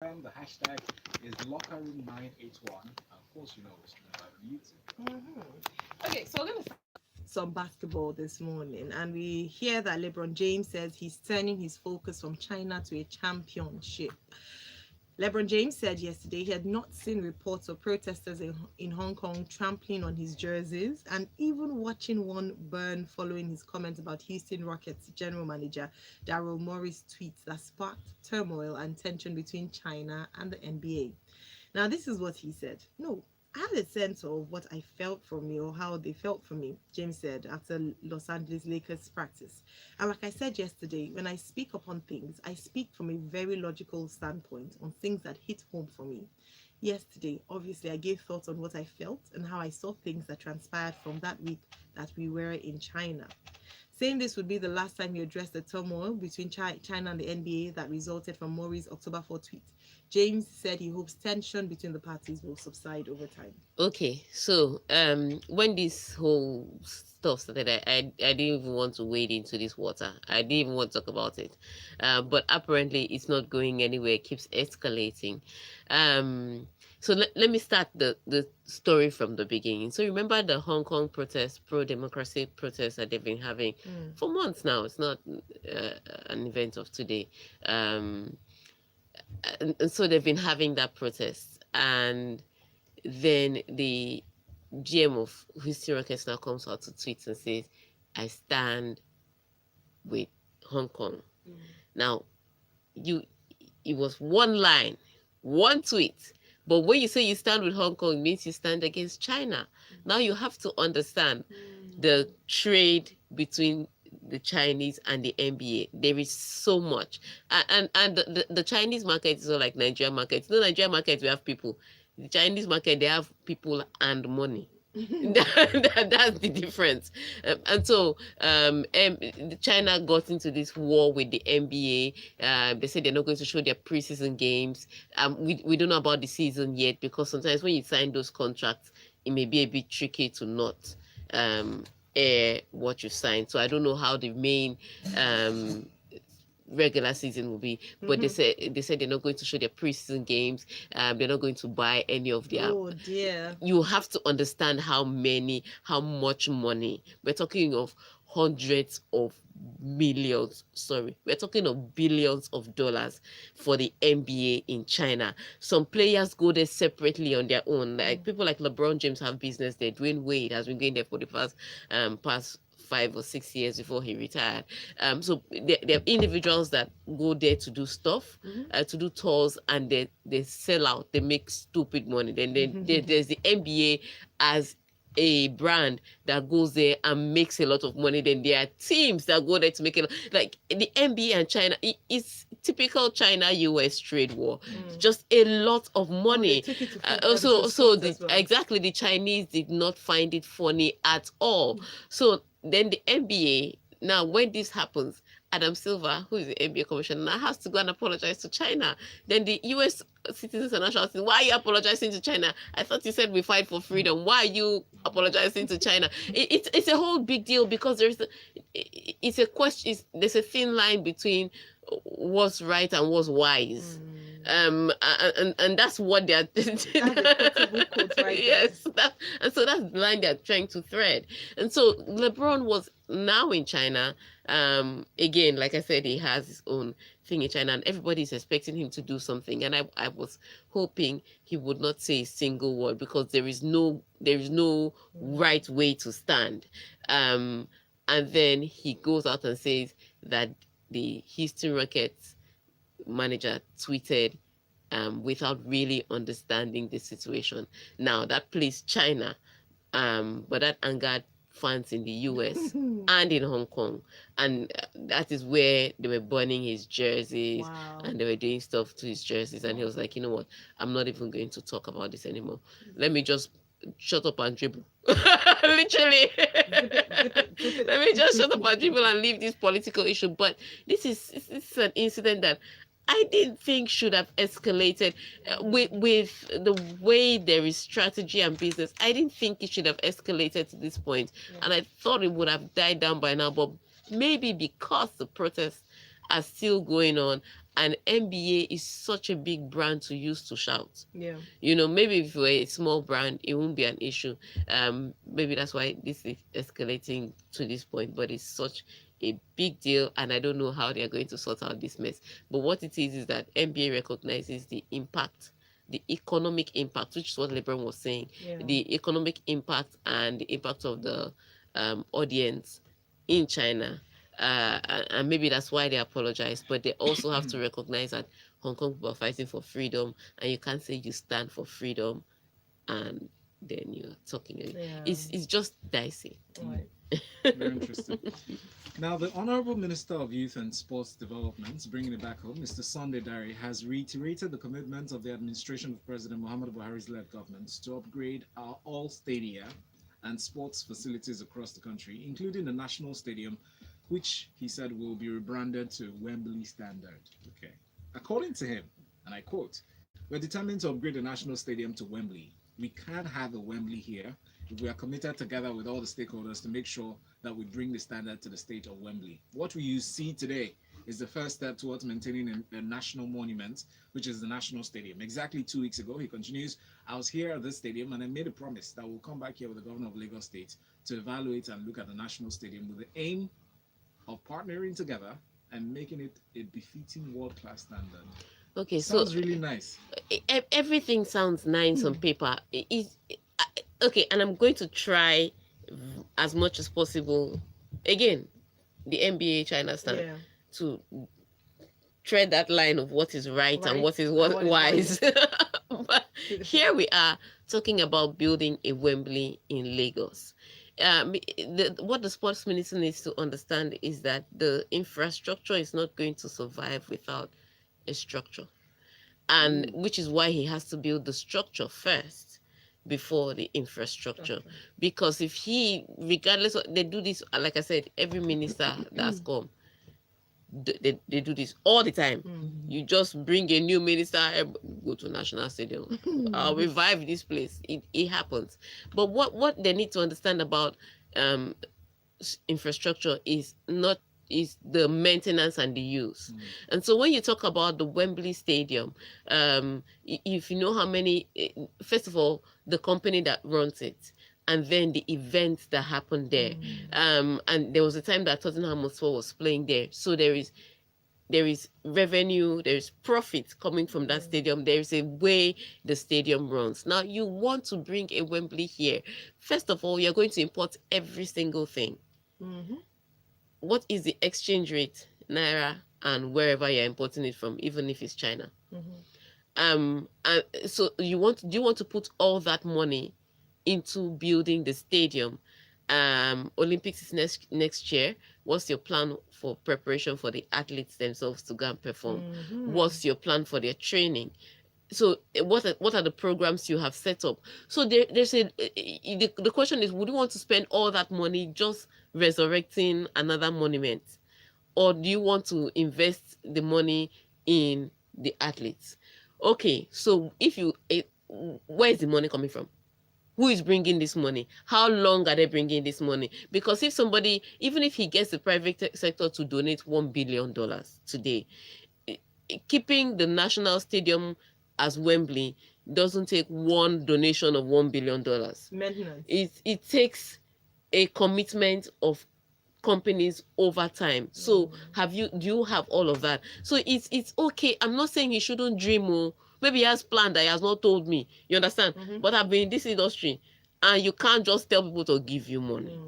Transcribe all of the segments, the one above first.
The hashtag is lockerroom981. Of course, you know we're streaming live on YouTube. Okay, so we're going to some basketball this morning, and we hear that LeBron James says he's turning his focus from China to a championship. LeBron James said yesterday he had not seen reports of protesters in Hong Kong trampling on his jerseys and even watching one burn following his comments about Houston Rockets general manager Daryl Morey's tweets that sparked turmoil and tension between China and the NBA. Now, this is what he said. No, I had a sense of what I felt from me or how they felt from me, James said after Los Angeles Lakers practice. And like I said yesterday, when I speak upon things, I speak from a very logical standpoint on things that hit home for me. Yesterday, obviously, I gave thoughts on what I felt and how I saw things that transpired from that week that we were in China. Saying this would be the last time he addressed the turmoil between China and the NBA that resulted from Maury's October 4 tweet. James said he hopes tension between the parties will subside over time. Okay, so when this whole stuff started, I didn't even want to wade into this water. I didn't even want to talk about it. But apparently it's not going anywhere. It keeps escalating. So let me start the story from the beginning. So remember the Hong Kong protests, pro-democracy protests that they've been having for months now. It's not an event of today. And so they've been having that protest. And then the GM of Houston Rockets now comes out to tweet and says, I stand with Hong Kong. Now, it was one line, one tweet. But when you say you stand with Hong Kong, it means you stand against China. Now you have to understand the trade between the Chinese and the NBA. There is so much. And the Chinese market is not like Nigerian market. You know, Nigerian market, we have people. The Chinese market, they have people and money. That's the difference. And so China got into this war with the NBA. They said they're not going to show their preseason games. We don't know about the season yet, because sometimes when you sign those contracts, it may be a bit tricky to not air what you signed. So I don't know how the main regular season will be, but they said they're not going to show their preseason games. They're not going to buy any of their. Oh dear! You have to understand how much money we're talking of. Hundreds of millions, sorry, we're talking of billions of dollars for the NBA in China. Some players go there separately on their own, like people like LeBron James have business there. Dwayne Wade has been going there for the past 5 or 6 years before he retired. So there are individuals that go there to do stuff, to do tours, and they sell out. They make stupid money. Then there's the NBA as a brand that goes there and makes a lot of money. Then there are teams that go there to make it, like the NBA and China. It's typical China-US trade war. Just a lot of money. Exactly, the Chinese did not find it funny at all. So then the NBA, now when this happens, Adam Silver, who is the NBA commissioner, has to go and apologize to China. Then the US citizens are now shouting, why are you apologizing to China? I thought you said we fight for freedom. Why are you apologizing to China? It's a whole big deal, because it's a question. There's a thin line between what's right and what's wise. And that's what they're right. Yes, and so that's the line they're trying to thread. And so LeBron was now in China. Again, like I said, he has his own thing in China, and everybody's expecting him to do something. And I was hoping he would not say a single word, because there is no right way to stand. And then he goes out and says that the Houston Rockets manager tweeted without really understanding the situation. Now that placed China, but that angered fans in the US and in Hong Kong, and that is where they were burning his jerseys. Wow. And they were doing stuff to his jerseys, and he was like, you know what, I'm not even going to talk about this anymore. Let me just shut up and dribble. Literally. Let me just shut up and dribble and leave this political issue. But this is an incident that I didn't think should have escalated with the way there is strategy and business. I didn't think it should have escalated to this point. Yeah. And I thought it would have died down by now. But maybe because the protests are still going on and NBA is such a big brand to use to shout. Yeah. Maybe if we're a small brand, it won't be an issue. Maybe that's why this is escalating to this point, but it's such a big deal, and I don't know how they're going to sort out this mess. But what it is that NBA recognizes the impact, the economic impact, which is what LeBron was saying, Yeah. the economic impact and the impact of the audience in China. And maybe that's why they apologize, but they also have to recognize that Hong Kong people are fighting for freedom, and you can't say you stand for freedom and then you're talking. Yeah. It's just dicey. Right. Very interesting. Now, the Honorable Minister of Youth and Sports Development, bringing it back home, Mr. Sunday Dari, has reiterated the commitment of the administration of President Muhammadu Buhari's led government to upgrade our all stadia and sports facilities across the country, including the National Stadium, which he said will be rebranded to Wembley Standard. Okay. According to him, and I quote, "We're determined to upgrade the National Stadium to Wembley. We can't have a Wembley here if we are committed together with all the stakeholders to make sure that we bring the standard to the state of Wembley. What we see today is the first step towards maintaining a national monument, which is the National Stadium." Exactly 2 weeks ago, he continues, "I was here at this stadium and I made a promise that we'll come back here with the governor of Lagos State to evaluate and look at the National Stadium with the aim of partnering together and making it a befitting world-class standard." Okay, Sounds so really nice. everything sounds nice on paper. Okay, and I'm going to try as much as possible. Again, the NBA China stand Yeah. to tread that line of what is right and Right. what is And what is wise. But here we are talking about building a Wembley in Lagos. What the sports minister needs to understand is that the infrastructure is not going to survive without a structure, and which is why he has to build the structure first before the infrastructure. Because if regardless of, they do this, like I said, every minister that's come, they do this all the time. You just bring a new minister, go to National Stadium, I'll revive this place. It happens. But what they need to understand about infrastructure is the maintenance and the use. And so when you talk about the Wembley Stadium, if you know how many, first of all, the company that runs it, and then the events that happen there. And there was a time that Tottenham Hotspur was playing there. So there is revenue, there is profit coming from that stadium. There is a way the stadium runs. Now, you want to bring a Wembley here. First of all, you're going to import every single thing. What is the exchange rate, Naira, and wherever you're importing it from, even if it's China? And so do you want to put all that money into building the stadium? Olympics is next year. What's your plan for preparation for the athletes themselves to go and perform? What's your plan for their training? So what are the programs you have set up? So there's the question is, would you want to spend all that money just resurrecting another monument, or do you want to invest the money in the athletes? Okay, so where is the money coming from? Who is bringing this money? How long are they bringing this money? Because if somebody, even if he gets the private sector to donate $1 billion today, keeping the National Stadium as Wembley doesn't take one donation of $1 billion. Maintenance. It takes a commitment of companies over time. So do you have all of that? So it's okay. I'm not saying he shouldn't dream. Maybe he has planned that he has not told me. You understand? But I've been in this industry, and you can't just tell people to give you money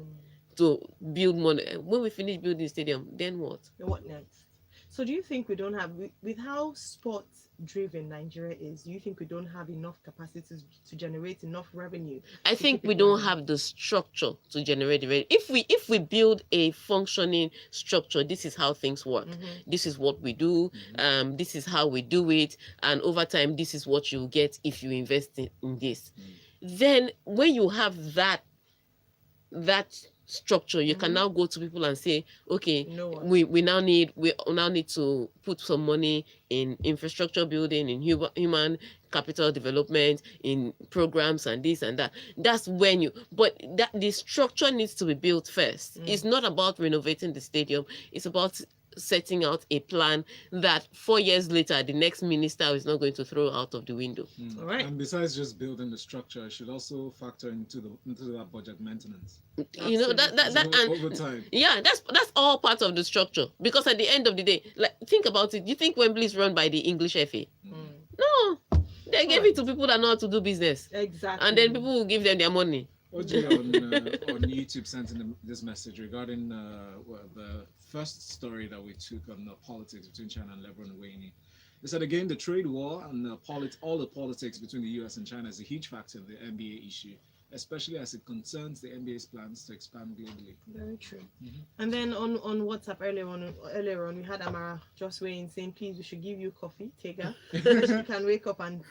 to build money. When we finish building the stadium, then what? What next? So do you think we don't have, with how sports driven Nigeria is, do you think we don't have enough capacity to generate enough revenue? I think we don't have the structure to generate the revenue. If we build a functioning structure, this is how things work. This is what we do. This is how we do it. And over time, this is what you get if you invest in this. Then when you have that structure, you can now go to people and say, okay, we now need to put some money in infrastructure building, in human capital development, in programs and this and that. That's when but the structure needs to be built first. It's not about renovating the stadium. It's about setting out a plan that 4 years later, the next minister is not going to throw out of the window. All right. And besides just building the structure, it should also factor into that budget maintenance. You know, Over time. yeah, that's all part of the structure. Because at the end of the day, like, think about it. You think Wembley is run by the English FA? No, they gave it to people that know how to do business. Exactly. And then people will give them their money. OJ on YouTube sent in this message regarding the first story that we took on the politics between China and LeBron Wayne. They said again the trade war and all the politics between the US and China is a huge factor in the NBA issue, especially as it concerns the NBA's plans to expand globally. Very true. And then on WhatsApp earlier on, we had Amara just weighing saying, please, we should give you coffee, Tega, so she can wake up and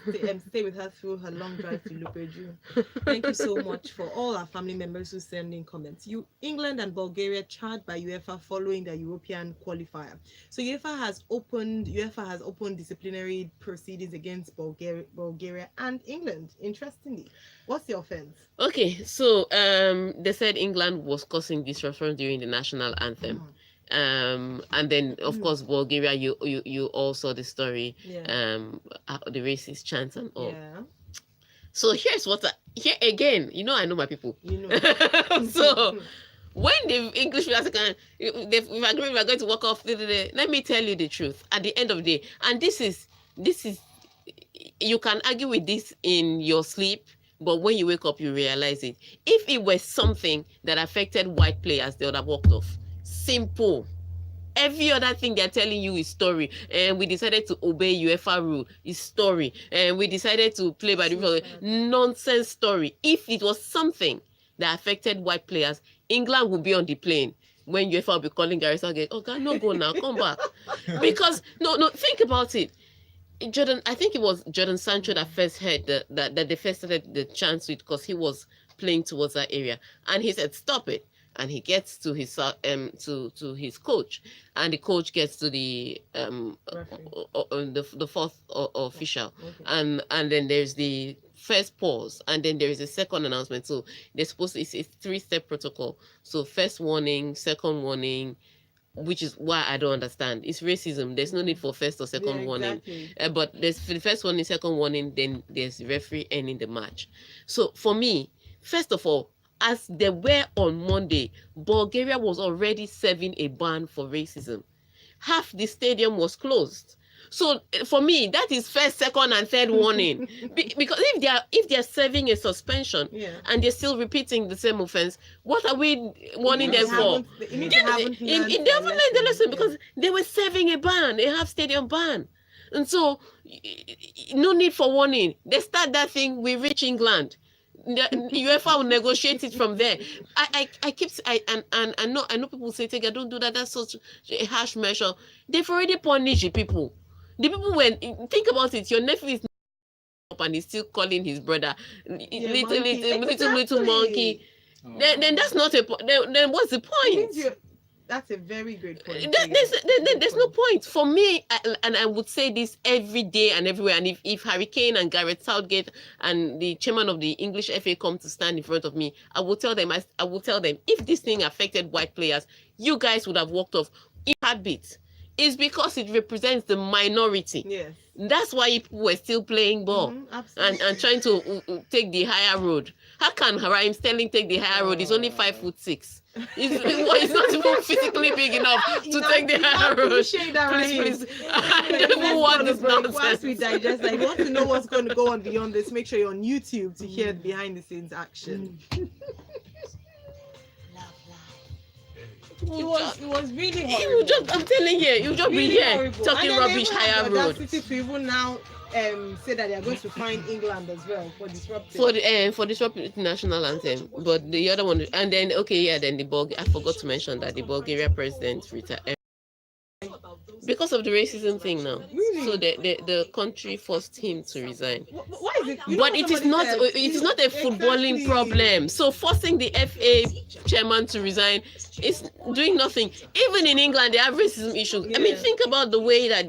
stay with her through her long drive to Lupeju. Thank you so much for all our family members who send in comments. England and Bulgaria charged by UEFA following the European qualifier. So UEFA has opened disciplinary proceedings against Bulgaria and England. Interestingly, what's the offense? Okay, so they said England was causing disruption during the national anthem. And then of course Bulgaria, you all saw the story, the racist chants and all. Yeah. So here's here again, you know, I know my people. You know. So when the English we've agreed we're going to walk off, let me tell you the truth. At the end of the day, and this is you can argue with this in your sleep, but when you wake up, you realize it. If it was something that affected white players, they would have walked off. Simple. Every other thing they're telling you is story. And we decided to obey UEFA rule is story. And we decided to play by the rules. Nonsense story. If it was something that affected white players, England would be on the plane. When UEFA will be calling Gary Southgate, oh God, no, go now, come back. Because, no, think about it. I think it was Jordan Sancho that first heard that they first started the chance with, because he was playing towards that area, and he said stop it, and he gets to his to his coach, and the coach gets to the the fourth official, and then there's the first pause, and then there is a second announcement. So they're supposed to, it's a 3-step protocol. So first warning, second warning, which is why I don't understand. It's racism. There's no need for first or second warning. But there's for the first warning, second warning, then there's the referee ending the match. So for me, first of all, as they were on Monday, Bulgaria was already serving a ban for racism. Half the stadium was closed. So for me, that is first, second, and third warning. Because if they're serving a suspension and they're still repeating the same offense, what are we warning them for? They haven't learned the lesson, because they were serving a ban, a half stadium ban. And so no need for warning. They start that thing, we reach England. The UEFA will negotiate it from there. I know people say, Tega, don't do that. That's such a harsh measure. They've already punished the people. The people, when think about it, your nephew is up and he's still calling his brother little monkey. Oh. Then that's not a point. Then what's the point? That's a very great point. There's no point for me, and I would say this every day and everywhere. And if Harry Kane and Gareth Southgate and the chairman of the English FA come to stand in front of me, I will tell them. If this thing affected white players, you guys would have walked off. In heartbeat. It's because it represents the minority. Yes. That's why people were still playing ball and trying to take the higher road. How can Raheem Sterling take the higher road? He's only 5'6". He's not even physically big enough to take the higher road. Please. I don't want this nonsense. Once we digest that, you want to know what's going to go on beyond this, make sure you're on YouTube to hear the behind the scenes action. It was really horrible. I'm telling you, you just really be here horrible. Talking rubbish higher road. To even now say that they are going to find England as well for disrupting. For disrupting the national anthem, but the other one, and then then I forgot to mention that the Bulgaria president retired because of the racism thing now. Really? So the country forced him to resign. Why is it? But it is not a footballing problem. So forcing the FA chairman to resign is doing nothing. Even in England, they have racism issues. Yeah. I mean, think about the way that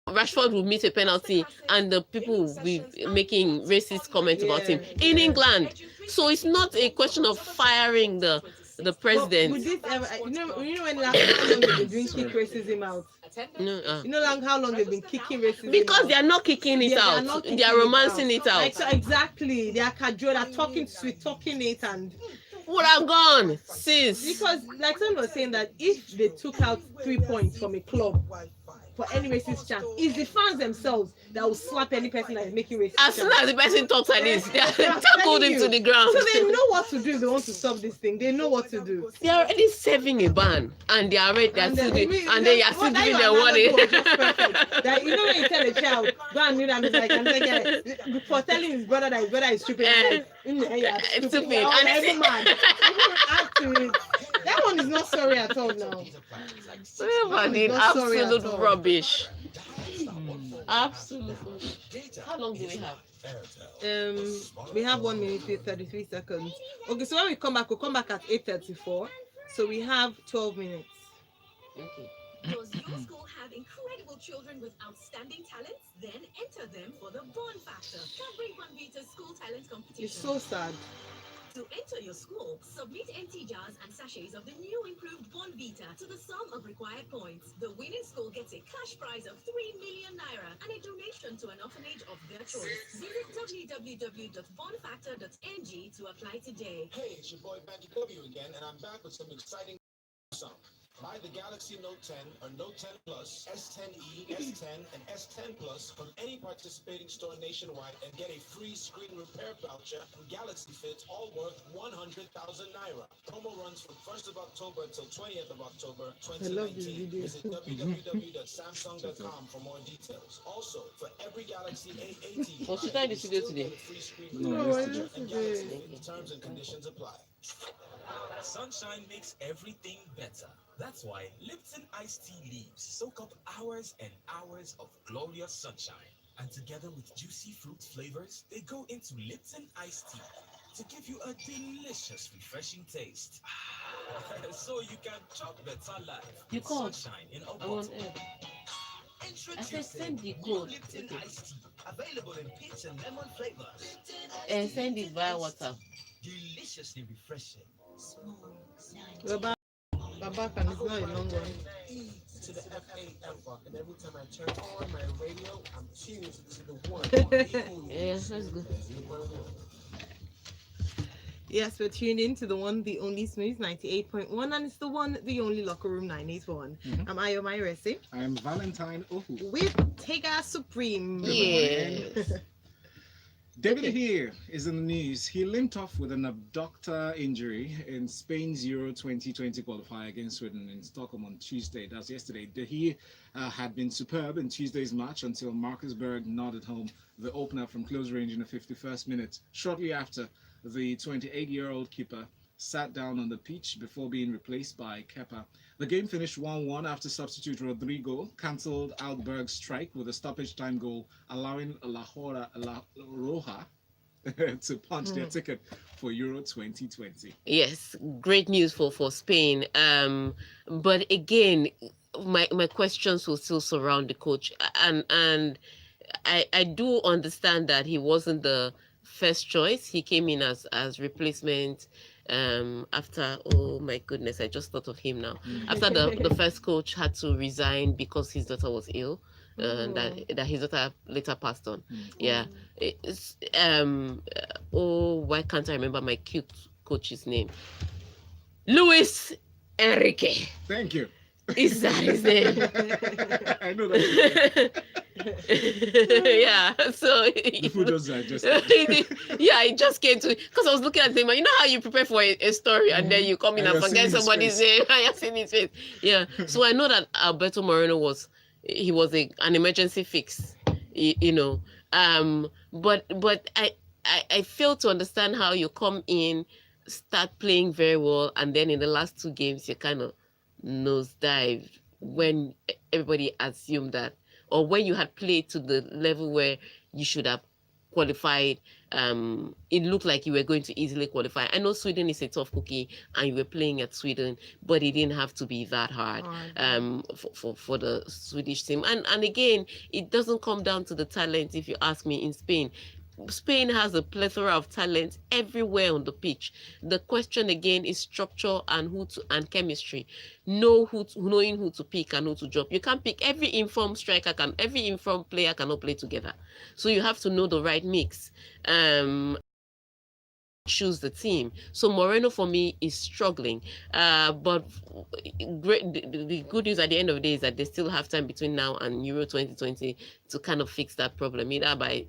Rashford will miss a penalty and the people will be making racist comments about him in England. So it's not a question of firing the the But president. would this ever, you know when last how long they've been doing kick racism out? No, You know how long they've been kicking racism because out? they are not kicking it Yeah, out. they are not They kicking are romancing it out. Like, so exactly, they are casual, they're talking sweet, talking it, and Would have gone, sis. because like someone was saying that if they took out 3 points from a club for any racist chant, it's the fans themselves that will slap any person that is making racist As soon as the person talks like this, they I'm tackled telling him to you. the ground. So they know what to do if they want to stop this thing. They know what to do. They are already serving a ban, and they are already And still then- doing, and then you are still giving them warning. That you know when you tell a child, go and do that, it's like, I'm saying, for telling his brother that his brother is stupid, like, yeah, Stupid. stupid. And And it's- even mad. Even add to it. That one is not sorry at all now. Everybody, not sorry at absolute all. rubbish. Absolute rubbish. How long do we have? We have 1 minute and 33 seconds. Okay, so when we come back, we'll come back at 8:34. So we have 12 minutes. Okay. Does your school have incredible children with outstanding talents? Then enter them for the Bond Factor, Cadbury Bonvita School Talent Competition. It's so sad. To enter your school, submit empty jars and sachets of the new improved Bonvita to the sum of required points. The winning school gets a cash prize of 3 million naira and a donation to an orphanage of their choice. Visit www.bondfactor.ng to apply today. Hey, it's your boy Banky W again, and I'm back with some exciting stuff. Buy the Galaxy Note 10 or Note 10 Plus, S10e, S10, and S10 Plus from any participating store nationwide and get a free screen repair voucher and Galaxy Fits, all worth 100,000 naira. Promo runs from 1st of October until 20th of October I love this 2019. video. Visit www.samsung.com for more details. Also, for every Galaxy A18, Was she in the studio today? free screen No, repair yesterday. voucher and Galaxy Fit. Terms and conditions apply. Sunshine makes everything better. That's why Lipton iced tea leaves soak up hours and hours of glorious sunshine. And together with juicy fruit flavors, they go into Lipton iced tea to give you a delicious, refreshing taste. So you can chop better life. You called? Sunshine in a I'm on bottle. air. I said Introducing send the new code. Lipton Okay. iced tea, available in peach and lemon flavors. Send it via WhatsApp. Deliciously refreshing. We're back. We're back, and it's not a long one. To the FAFR, and every time I turn on my radio, I'm tuning to the one. Yeah, that's good. Yes, we're tuned in to the one, the only Smooth 98.1, and it's the one, the only Locker Room 981. I'm Ayo Mairesi I am Valentine Ohu. with Tega Supreme. Yes. David here is in the news. He limped off with an abductor injury in Spain's Euro 2020 qualifier against Sweden in Stockholm on Tuesday. That's yesterday. He had been superb in Tuesday's match until Marcus Berg nodded home the opener from close range in the 51st minute. Shortly after, the 28-year-old keeper sat down on the pitch before being replaced by Kepa. The game finished 1-1 after substitute Rodrigo cancelled out Berg's strike with a stoppage time goal, allowing La Roja to punch their ticket for Euro 2020. Yes, great news for Spain. But again, my questions will still surround the coach, and I do understand that he wasn't the first choice. He came in as replacement after, oh my goodness, I just thought of him now. After the first coach had to resign because his daughter was ill. That his daughter later passed on. Yeah. It's, why can't I remember my cute coach's name? Luis Enrique. Thank you. Is that his name? I know that. Yeah. So The food just just yeah, it just came to because I was looking at him. You know how you prepare for a story and then you come in And and you're forget seeing his somebody's face. name. I have seen his face. Yeah. So I know that Alberto Moreno was an emergency fix. You know. But I fail to understand how you come in, start playing very well, and then in the last two games you kind of nosedive when everybody assumed that, or when you had played to the level where you should have qualified. It looked like you were going to easily qualify. I know Sweden is a tough cookie and you were playing at Sweden, but it didn't have to be that hard for the Swedish team. And again, it doesn't come down to the talent, if you ask me. In Spain, Spain has a plethora of talent everywhere on the pitch. The question again is structure and chemistry. Knowing who to pick and who to drop. You can't pick every informed player cannot play together. So you have to know the right mix. Choose the team. So Moreno for me is struggling. But great. The good news at the end of the day is that they still have time between now and Euro 2020 to kind of fix that problem, either by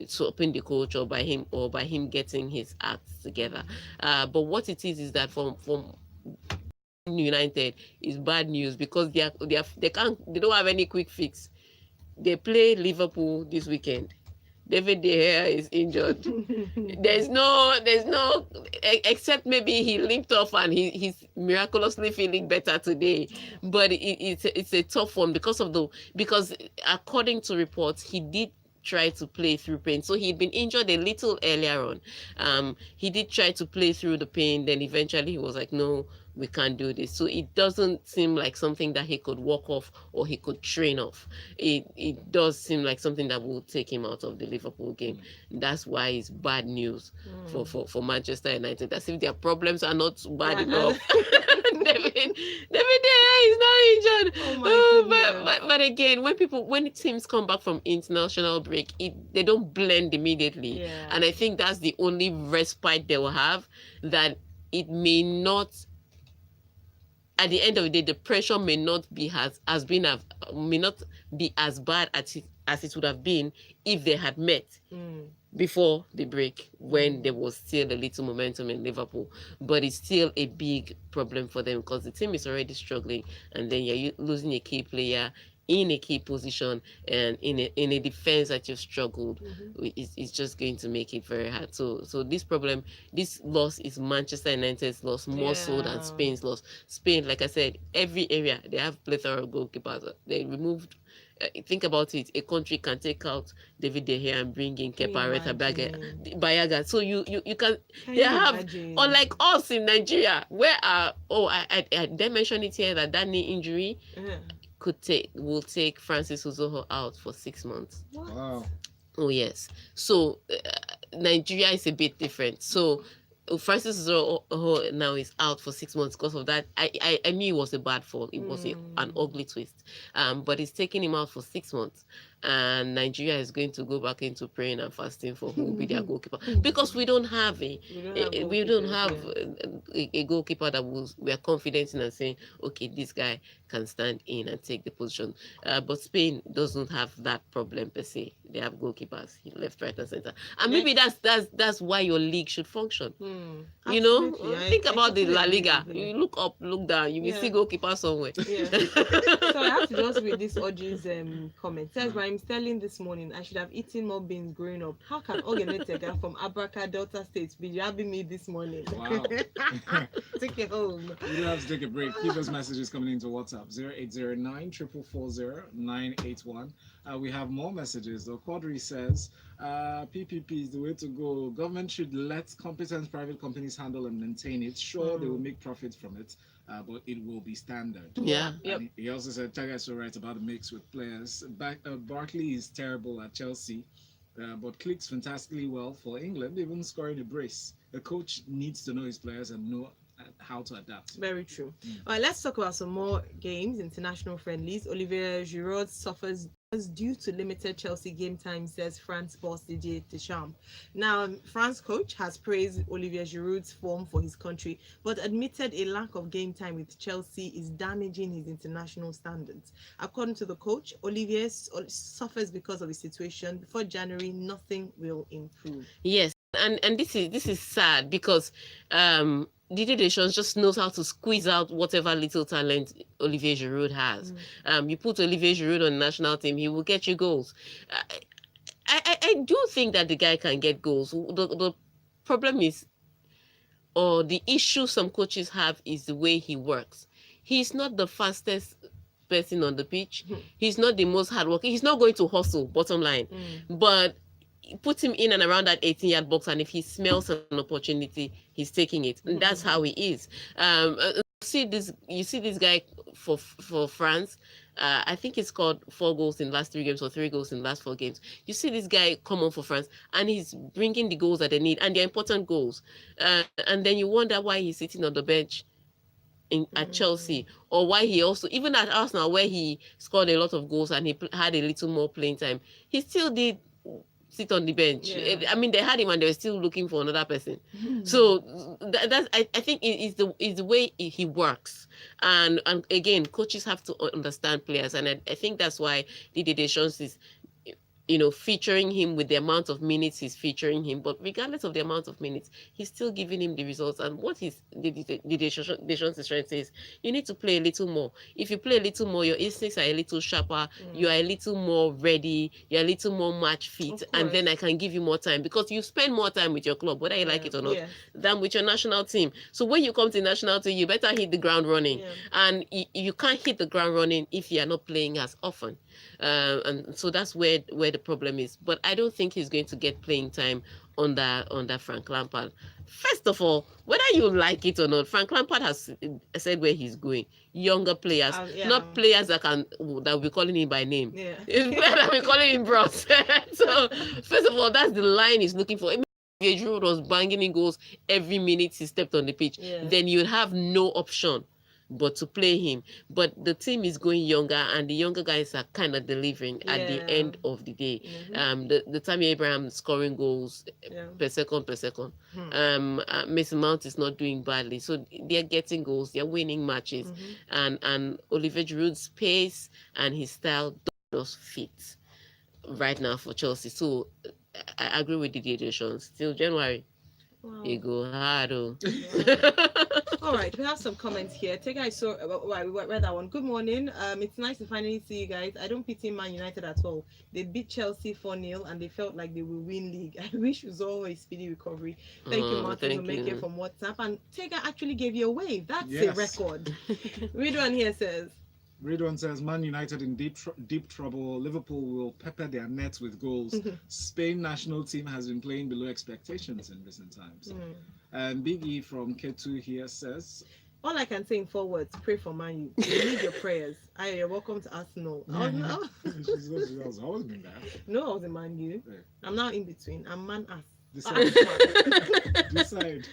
swapping the coach or by him getting his act together. But what it is that from United is bad news, because they don't have any quick fix. They play Liverpool this weekend. David De Gea is injured. there's no except maybe he limped off and he's miraculously feeling better today. But it's a tough one because according to reports, he did try to play through pain. So he'd been injured a little earlier on. He did try to play through the pain, then eventually he was like, no, we can't do this. So it doesn't seem like something that he could walk off or he could train off. It does seem like something that will take him out of the Liverpool game. That's why it's bad news for Manchester United. As if their problems are not bad enough. David De Gea is not injured. But again, when teams come back from international break, they don't blend immediately. And I think that's the only respite they will have, that it may not, at the end of the day, the pressure may not be as bad as it would have been if they had met before the break, when there was still a little momentum in Liverpool. But it's still a big problem for them, because the team is already struggling, and then you're losing a key player in a key position and in a defense that you've struggled. It's just going to make it very hard. So this loss is Manchester United's loss more so than Spain's loss. Spain, like I said, every area they have plethora of goalkeepers. They removed. Think about it. A country can take out David De Gea and bring in Kepa Arrizabalaga. So you can they have imagine? Unlike us in Nigeria, where I did mention it here that knee injury will take Francis Uzoho out for 6 months. What? Wow. Oh yes. So Nigeria is a bit different. So Francis Uzoho now is out for 6 months because of that. I knew it was a bad fall. It was an ugly twist. But it's taking him out for 6 months. And Nigeria is going to go back into praying and fasting for who will be their goalkeeper, because we don't have a goalkeeper that we are confident in and saying, okay, this guy can stand in and take the position. But Spain doesn't have that problem per se. They have goalkeepers left, right, and center, and maybe that's why your league should function. You know, think about the La Liga. You look up, look down, you will see goalkeeper somewhere. So I have to just read this Audrey's comment. Says, I'm telling this morning I should have eaten more beans growing up. How can Tega from Abraka Delta State be jabbing me this morning? Wow. Take it home. We do have to take a break. Keep those messages coming into WhatsApp 0809 440 981. We have more messages. The Quadri says PPP is the way to go. Government should let competent private companies handle and maintain it. Sure, they will make profits from it, but it will be standard. Yeah. Yep. He also said Tega is so right about the mix with players. Barkley is terrible at Chelsea, but clicks fantastically well for England, even scoring a brace. The coach needs to know his players and know how to adapt. Very true. All right, let's talk about some more games, international friendlies. Olivier Giroud suffers due to limited Chelsea game time, says France boss Didier Deschamps. Now, France coach has praised Olivier Giroud's form for his country, but admitted a lack of game time with Chelsea is damaging his international standards. According to the coach, Olivier suffers because of his situation. Before January, nothing will improve. Yes, and this is sad, because Didier Deschamps just knows how to squeeze out whatever little talent Olivier Giroud has. You put Olivier Giroud on the national team, he will get you goals. I do think that the guy can get goals. The problem is, or the issue some coaches have, is the way he works. He's not the fastest person on the pitch. He's not the most hardworking. He's not going to hustle, bottom line. But put him in and around that 18-yard box, and if he smells an opportunity, he's taking it. And that's how he is. You see this guy for France. I think he scored 4 goals in last 3 games or 3 goals in last 4 games. You see this guy come on for France and he's bringing the goals that they need, and they're important goals. And then you wonder why he's sitting on the bench at Chelsea, or why he also, even at Arsenal where he scored a lot of goals and he had a little more playing time, he still did sit on the bench. Yeah. I mean, they had him and they were still looking for another person. So that's I think it's the way he works, and again, coaches have to understand players, and I think that's why Didier Deschamps is, featuring him with the amount of minutes he's featuring him. But regardless of the amount of minutes, he's still giving him the results. And what the Deschamps is trying to say is, you need to play a little more. If you play a little more, your instincts are a little sharper, you are a little more ready, you're a little more match fit, and then I can give you more time, because you spend more time with your club, whether you like it or not, than with your national team. So when you come to the national team, you better hit the ground running. And you can't hit the ground running if you are not playing as often. And so that's where the problem is. But I don't think he's going to get playing time under Frank Lampard. First of all, whether you like it or not, Frank Lampard has said where he's going. Younger players, not players that will be calling him by name. It's players that will be calling him bros. So first of all, that's the line he's looking for. If Giroud was banging in goals every minute he stepped on the pitch, then you'd have no option but to play him. But the team is going younger, and the younger guys are kind of delivering at the end of the day. The Tammy Abraham scoring goals per second. Mason Mount is not doing badly, so they're getting goals, they're winning matches, and Olivier Giroud's pace and his style does fit right now for Chelsea. So I agree with Didier Deschamps. Till January, you go hard. All right, we have some comments here. Tega, I saw, we read that one. Good morning. It's nice to finally see you guys. I don't pity Man United at all. They beat Chelsea 4-0 and they felt like they will win league. I wish it was always speedy recovery. Thank you, Martin, to make it from WhatsApp. And Tega actually gave you a wave. That's a record. Ridwan here says, Ridwan says, Man United in deep trouble. Liverpool will pepper their nets with goals. Spain national team has been playing below expectations in recent times. And Big E from K2 here says, all I can say in 4 words, pray for Man U. You need your prayers. You're welcome to Arsenal. She's always been there. No, I was in Man U. I'm now in between. I'm Man Us. Decide.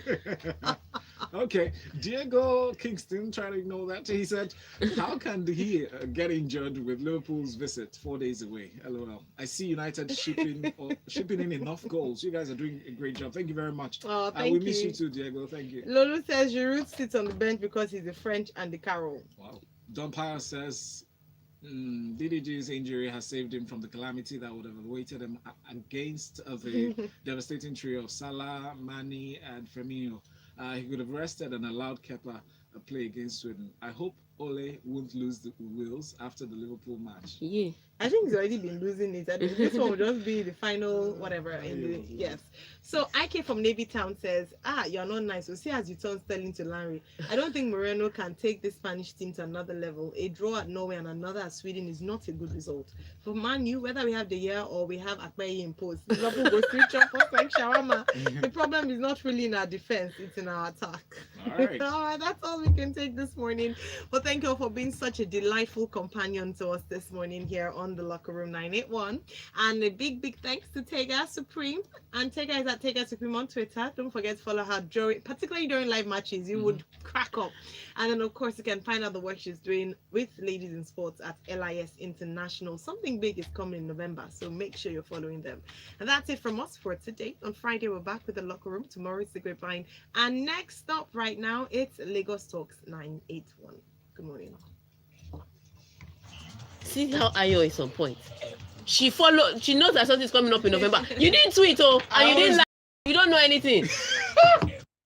Okay, Diego Kingston trying to ignore that. He said, how can he get injured with Liverpool's visit 4 days away? LOL. I see United shipping in enough goals. You guys are doing a great job. Thank you very much. Oh, thank you. We miss you too, Diego. Thank you. Lulu says Giroud sits on the bench because he's a French and the Carol. Wow. Don Pyle says, DDG's injury has saved him from the calamity that would have awaited him against the devastating trio of Salah, Mane, and Firmino. He could have rested and allowed Kepa play against Sweden. I hope Ole won't lose the wheels after the Liverpool match. Yeah. I think he's already been losing it. I think this one will just be the final whatever. Yes. So IK from Navy Town says, you're not nice. We'll see as you turn Sterling to Larry. I don't think Moreno can take the Spanish team to another level. A draw at Norway and another at Sweden is not a good result. For Man U, whether we have the year or we have Akpeyi in post, Liverpool goes switch up for like shawarma. The problem is not really in our defense, it's in our attack. All right. All right, that's all we can take this morning. But thank you all for being such a delightful companion to us this morning here on the Locker Room 981. And a big thanks to Tega Supreme. And Tega is at Tega Supreme on Twitter. Don't forget to follow her particularly during live matches. You would crack up. And then of course you can find out the work she's doing with Ladies in Sports at LIS International. Something big is coming in November, so make sure you're following them. And that's it from us for today. On Friday we're back with the Locker Room. Tomorrow it's the Grapevine. And next up right now it's Lagos Talks 981. Good morning. See how Ayo is on point. She knows that something's coming up in November. You didn't tweet, and you didn't like. You don't know anything.